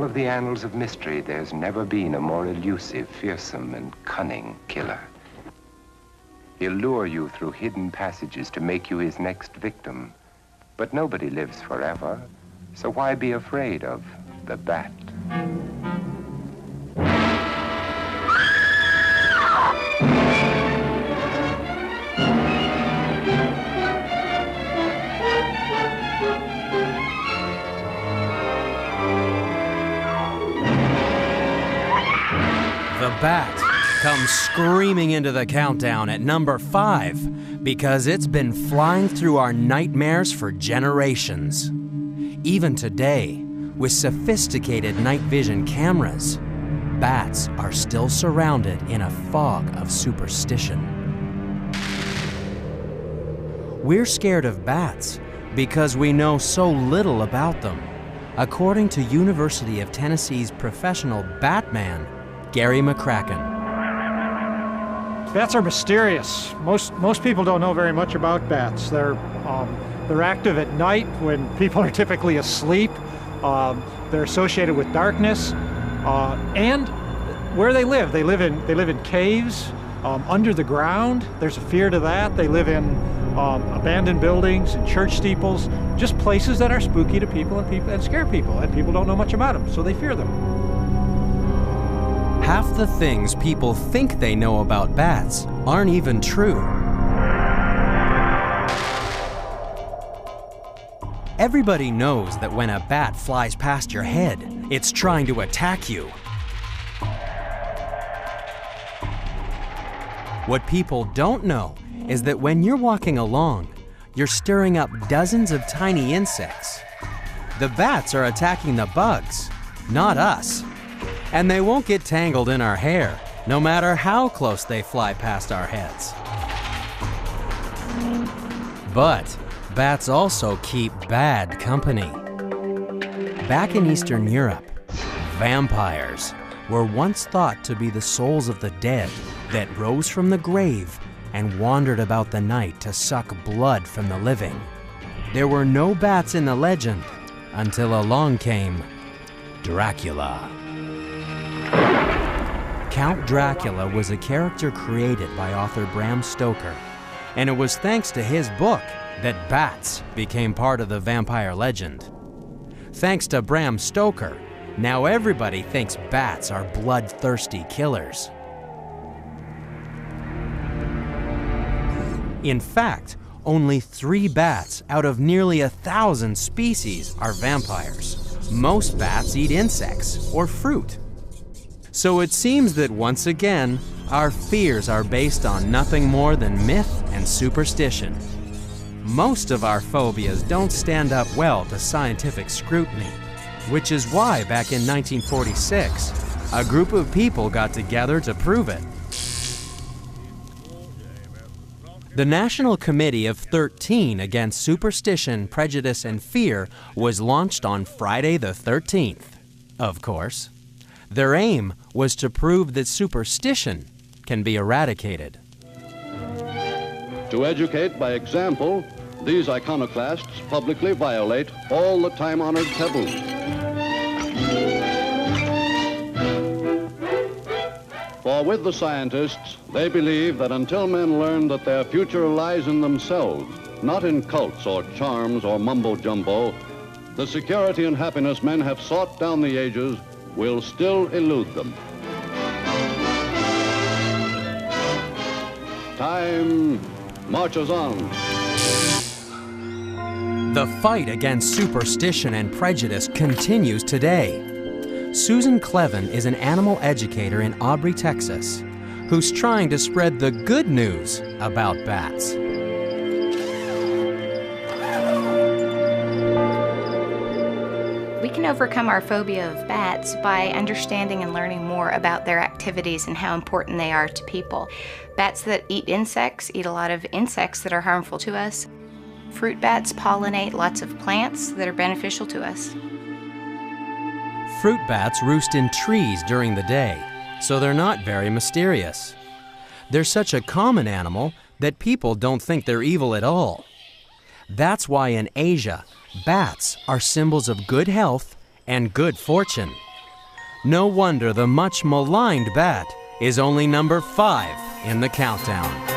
all of the annals of mystery, there's never been a more elusive, fearsome, and cunning killer. He'll lure you through hidden passages to make you his next victim. But nobody lives forever, so why be afraid of the bat? The bat comes screaming into the countdown at number 5 because it's been flying through our nightmares for generations. Even today, with sophisticated night vision cameras, bats are still surrounded in a fog of superstition. We're scared of bats because we know so little about them, according to University of Tennessee's professional Batman, Gary McCracken. Bats are mysterious. Most people don't know very much about bats. They're active at night when people are typically asleep. They're associated with darkness, and where they live in caves, under the ground. There's a fear to that. They live in abandoned buildings and church steeples, just places that are spooky to people and scare people, and people don't know much about them, so they fear them. Half the things people think they know about bats aren't even true. Everybody knows that when a bat flies past your head, it's trying to attack you. What people don't know is that when you're walking along, you're stirring up dozens of tiny insects. The bats are attacking the bugs, not us. And they won't get tangled in our hair, no matter how close they fly past our heads. But bats also keep bad company. Back in Eastern Europe, vampires were once thought to be the souls of the dead that rose from the grave and wandered about the night to suck blood from the living. There were no bats in the legend until along came Dracula. Count Dracula was a character created by author Bram Stoker, and it was thanks to his book that bats became part of the vampire legend. Thanks to Bram Stoker, now everybody thinks bats are bloodthirsty killers. In fact, only 3 bats out of nearly 1,000 species are vampires. Most bats eat insects or fruit. So it seems that once again, our fears are based on nothing more than myth and superstition. Most of our phobias don't stand up well to scientific scrutiny, which is why back in 1946, a group of people got together to prove it. The National Committee of 13 Against Superstition, Prejudice, and Fear was launched on Friday the 13th, of course. Their aim was to prove that superstition can be eradicated. To educate by example, these iconoclasts publicly violate all the time-honored taboos. For with the scientists, they believe that until men learn that their future lies in themselves, not in cults or charms or mumbo-jumbo, the security and happiness men have sought down the ages will still elude them. Time marches on. The fight against superstition and prejudice continues today. Susan Clevin is an animal educator in Aubrey, Texas, who's trying to spread the good news about bats. We can overcome our phobia of bats by understanding and learning more about their activities and how important they are to people. Bats that eat insects eat a lot of insects that are harmful to us. Fruit bats pollinate lots of plants that are beneficial to us. Fruit bats roost in trees during the day, so they're not very mysterious. They're such a common animal that people don't think they're evil at all. That's why in Asia, bats are symbols of good health and good fortune. No wonder the much maligned bat is only number 5 in the countdown.